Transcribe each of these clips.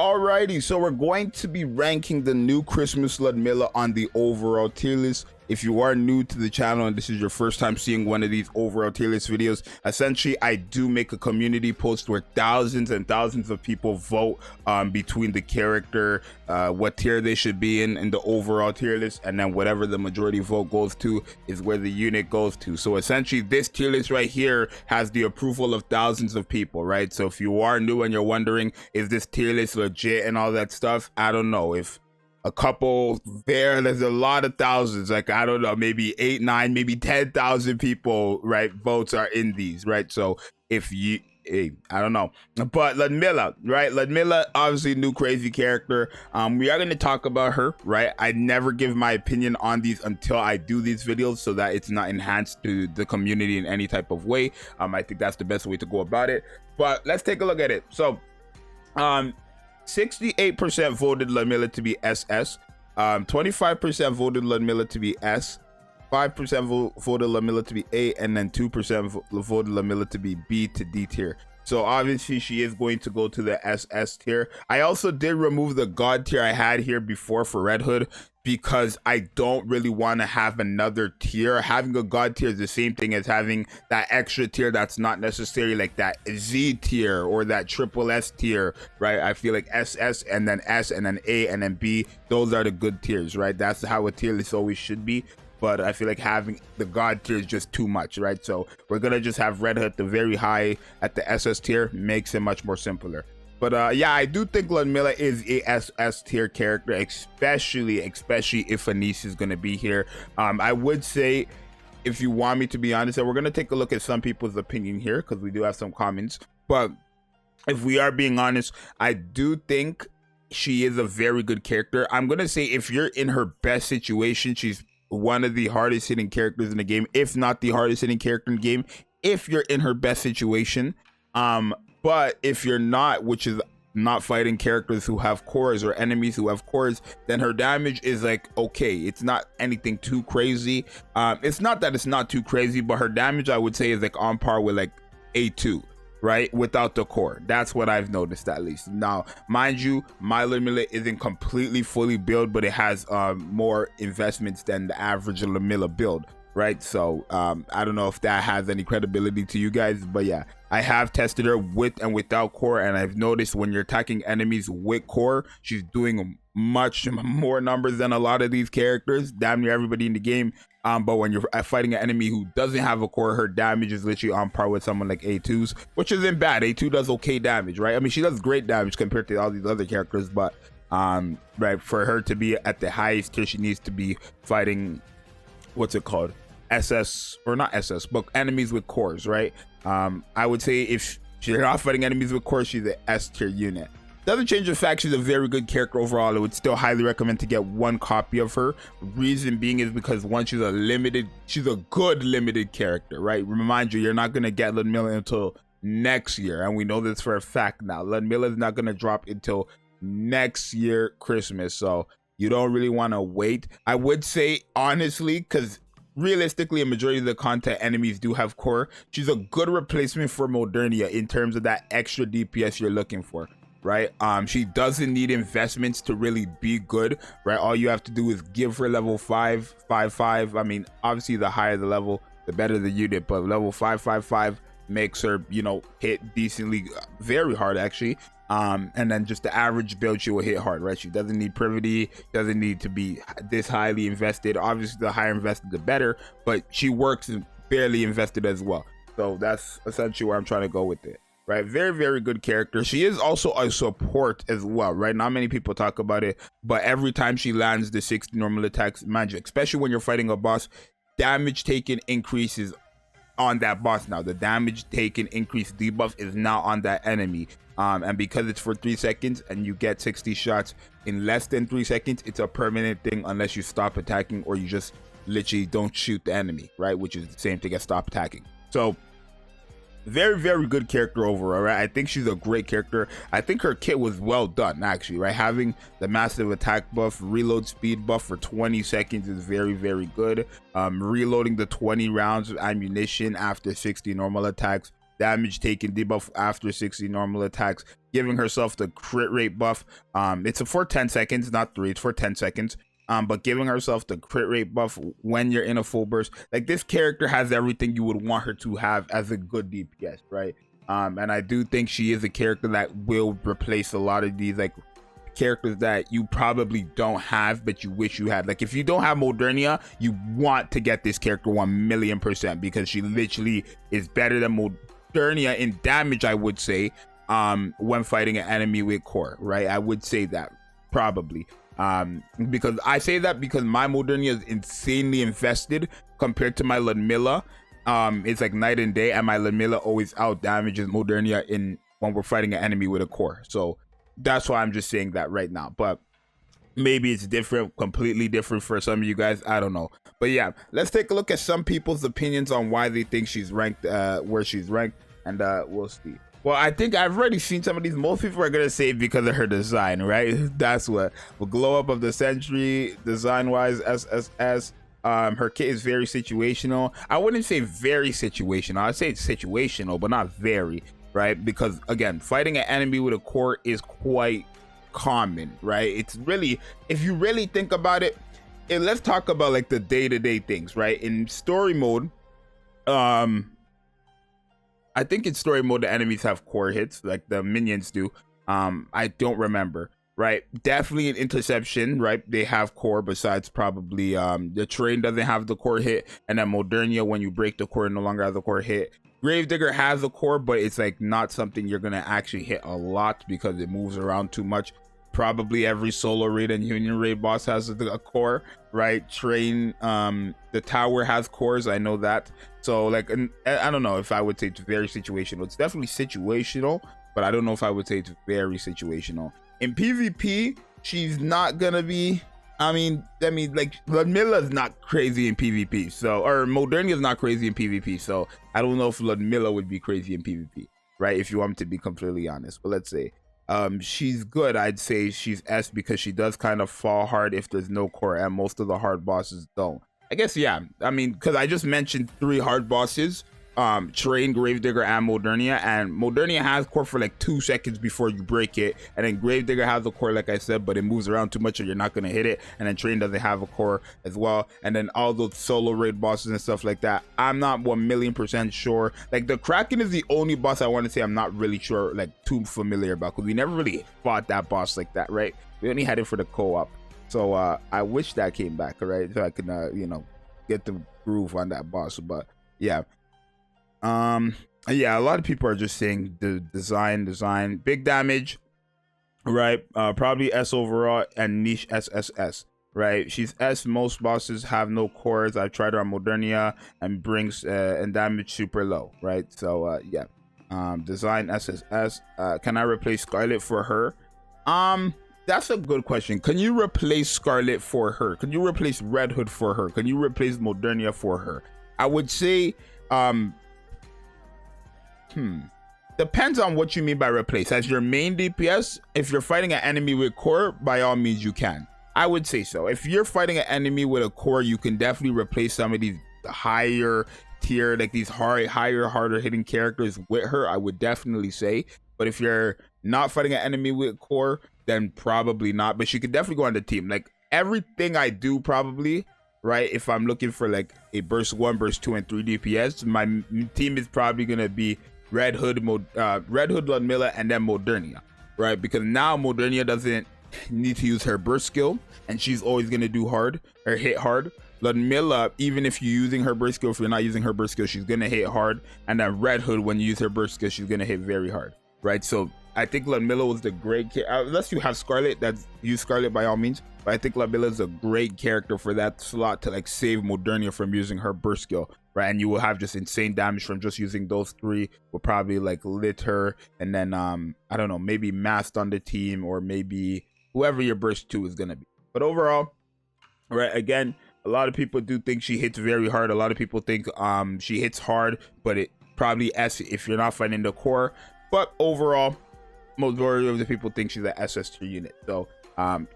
Alrighty, so we're going to be ranking the new Christmas Ludmilla on the overall tier list. If you are new to the channel and this is your first time seeing one of these overall tier list videos, essentially I do make a community post where thousands and thousands of people vote between the character, what tier they should be in the overall tier list, and then whatever the majority vote goes to is where the unit goes to. So essentially this tier list right here has the approval of thousands of people, right? So if you are new and you're wondering, is this tier list legit and all that stuff, I don't know. If a couple there's a lot of thousands, like I don't know, maybe 8, 9, maybe 10,000 people, right, votes are in these, right? So if you I don't know, but Ludmilla, right? Ludmilla, obviously new crazy character. We are going to talk about her, right? I never give my opinion on these until I do these videos so that it's not enhanced to the community in any type of way. I think that's the best way to go about it, but let's take a look at it. So 68% voted Ludmilla to be SS, 25% voted Ludmilla to be S, 5% voted Ludmilla to be A, and then 2% voted Ludmilla to be B to D tier. So obviously she is going to go to the SS tier. I also did remove the God tier I had here before for Red Hood because I don't really want to have another tier. Having a God tier is the same thing as having that extra tier that's not necessarily like that Z tier or that triple S tier, right? I feel like SS and then S and then A and then B, those are the good tiers, right? That's how a tier list always should be. But I feel like having the God tier is just too much, right? So we're gonna just have Red Hood the very high at the SS tier, makes it much more simpler. But yeah, I do think Ludmilla is a SS tier character, especially if Anise is gonna be here. I would say, if you want me to be honest, and we're gonna take a look at some people's opinion here because we do have some comments. But if we are being honest, I do think she is a very good character. I'm gonna say if you're in her best situation, she's one of the hardest hitting characters in the game, if not the hardest hitting character in the game, if you're in her best situation. But if you're not, which is not fighting characters who have cores or enemies who have cores, then her damage is like, okay, it's not anything too crazy. It's not that it's not too crazy, but her damage I would say is like on par with like A2, right, without the core. That's what I've noticed, at least. Now mind you, my Ludmilla isn't completely fully built, but it has more investments than the average Ludmilla build, right? So I don't know if that has any credibility to you guys, but yeah, I have tested her with and without core, and I've noticed when you're attacking enemies with core, she's doing much more numbers than a lot of these characters, damn near everybody in the game. But when you're fighting an enemy who doesn't have a core, her damage is literally on par with someone like A2's, which isn't bad. A2 does okay damage, right? I mean, she does great damage compared to all these other characters, but right, for her to be at the highest tier, she needs to be fighting, what's it called, SS, or not SS, but enemies with cores, right? I would say if she's not fighting enemies with cores, she's an S tier unit. Doesn't change the fact she's a very good character overall. I would still highly recommend to get one copy of her. Reason being is because one, she's a good limited character, right? Remind you, you're not gonna get Ludmilla until next year, and we know this for a fact now. Ludmilla is not gonna drop until next year Christmas, so you don't really want to wait. I would say honestly, because realistically a majority of the content enemies do have core, she's a good replacement for Modernia in terms of that extra DPS you're looking for, right? She doesn't need investments to really be good, right? All you have to do is give her level 5, 5, 5. I mean, obviously the higher the level, the better the unit, but level 5, 5, 5 makes her, you know, hit decently, very hard actually. And then just the average build, she will hit hard, right? She doesn't need privity, doesn't need to be this highly invested. Obviously the higher invested the better, but she works fairly invested as well. So that's essentially where I'm trying to go with it, right? Very, very good character. She is also a support as well, right? Not many people talk about it, but every time she lands the 60 normal attacks, mind you, especially when you're fighting a boss, damage taken increases on that boss. Now the damage taken increase debuff is now on that enemy, and because it's for 3 seconds and you get 60 shots in less than 3 seconds, it's a permanent thing unless you stop attacking or you just literally don't shoot the enemy, right? Which is the same thing as stop attacking. So very, very good character overall, right? I think she's a great character. I think her kit was well done actually, right? Having the massive attack buff, reload speed buff for 20 seconds is very, very good. Reloading the 20 rounds of ammunition after 60 normal attacks, damage taken debuff after 60 normal attacks, giving herself the crit rate buff. It's for 10 seconds, not 3, it's for 10 seconds. But giving herself the crit rate buff when you're in a full burst. Like, this character has everything you would want her to have as a good DPS, right? And I do think she is a character that will replace a lot of these like characters that you probably don't have but you wish you had. Like, if you don't have Modernia, you want to get this character 1,000,000% because she literally is better than Modernia in damage, I would say, when fighting an enemy with core, right? I would say that probably. Because I say that because my Modernia is insanely invested compared to my Ludmilla. It's like night and day, and my Ludmilla always out damages Modernia when we're fighting an enemy with a core. So that's why I'm just saying that right now. But maybe it's different, completely different for some of you guys. I don't know. But yeah, let's take a look at some people's opinions on why they think she's ranked where she's ranked, and we'll see. Well, I think I've already seen some of these. Most people are gonna say because of her design, right? That's what glow up of the century, design wise. SSS. Her kit is very situational. I wouldn't say very situational. I'd say it's situational, but not very, right? Because again, fighting an enemy with a core is quite common, right? It's really, if you really think about it, and let's talk about like the day-to-day things, right? In story mode, I think in story mode, the enemies have core hits, like the minions do. I don't remember, right? Definitely in interception, right? They have core, besides probably the train doesn't have the core hit, and then Modernia, when you break the core, no longer has the core hit. Gravedigger has a core, but it's like not something you're gonna actually hit a lot because it moves around too much. Probably every solo raid and union raid boss has a core, right? Train, the tower has cores, I know that. So like, I don't know if I would say it's very situational. It's definitely situational, but I don't know if I would say it's very situational. In PvP, she's not gonna be, I mean like Ludmilla's not crazy in PvP, so, or Modernia's not crazy in PvP, so I don't know if Ludmilla would be crazy in PvP, right? If you want me to be completely honest. But let's say she's good. I'd say she's S because she does kind of fall hard if there's no core, and most of the hard bosses don't. I guess, yeah, I mean, because I just mentioned 3 hard bosses, Train, Gravedigger, and Modernia, and Modernia has core for like 2 seconds before you break it, and then Gravedigger has a core, like I said, but it moves around too much or you're not going to hit it, and then Train doesn't have a core as well, and then all those solo raid bosses and stuff like that, I'm not 1,000,000% sure. Like, the Kraken is the only boss I want to say I'm not really sure, like, too familiar about, because we never really fought that boss like that, right? We only had it for the co-op. So I wish that came back, right? So I could, you know, get the groove on that boss. But yeah, yeah, a lot of people are just saying the design, big damage, right? Probably S overall, and niche SSS, right? She's S. Most bosses have no cores. I tried her on Modernia and brings and damage super low, right? So yeah, design SSS. Can I replace Scarlet for her? That's a good question. Can you replace Scarlet for her? Can you replace Red Hood for her? Can you replace Modernia for her? I would say, depends on what you mean by replace. As your main DPS, if you're fighting an enemy with core, by all means you can. I would say so. If you're fighting an enemy with a core, you can definitely replace some of these higher tier, like these harder hitting characters with her, I would definitely say. But if you're not fighting an enemy with core, then probably not. But she could definitely go on the team. Like, everything I do probably, right, if I'm looking for like a burst 1, burst 2, and 3 DPS, my team is probably gonna be Red Hood, Ludmilla, and then Modernia, right? Because now Modernia doesn't need to use her burst skill, and she's always gonna do hard or hit hard. Ludmilla, even if you're using her burst skill, if you're not using her burst skill, she's gonna hit hard. And then Red Hood, when you use her burst skill, she's gonna hit very hard, right? So I think Ludmilla was the great unless you have Scarlet, that's use Scarlet by all means, but I think Ludmilla is a great character for that slot to like save Modernia from using her burst skill, right? And you will have just insane damage from just using those 3. Will probably like lit her, and then I don't know, maybe Mast on the team, or maybe whoever your burst 2 is gonna be. But overall, right, again, a lot of people do think she hits very hard. A lot of people think she hits hard, but it probably S if you're not fighting the core. But overall, majority of the people think she's an SS tier unit. So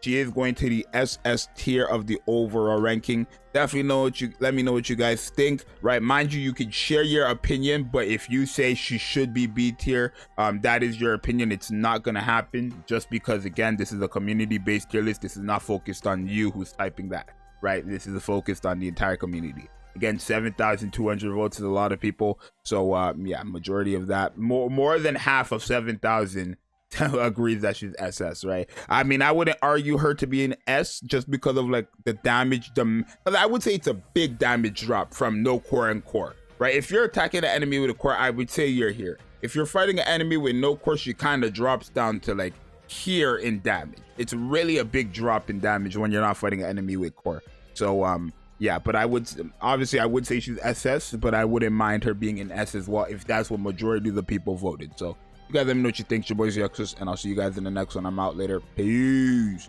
she is going to the SS tier of the overall ranking. Definitely let me know what you guys think, right? Mind you, you can share your opinion, but if you say she should be B tier, that is your opinion. It's not gonna happen, just because again, this is a community-based tier list. This is not focused on you who's typing that, right? This is focused on the entire community. Again, 7,200 votes is a lot of people. So yeah, majority of that, more than half of 7,000 agrees that she's SS, right? I mean, I wouldn't argue her to be an S just because of like the damage, because I would say it's a big damage drop from no core and core, right? If you're attacking an enemy with a core, I would say you're here. If you're fighting an enemy with no core, she kind of drops down to like here in damage. It's really a big drop in damage when you're not fighting an enemy with core. So yeah, but I would say she's SS, but I wouldn't mind her being an S as well if that's what majority of the people voted. So you guys let me know what you think. It's your boy Zxous, and I'll see you guys in the next one. I'm out later. Peace.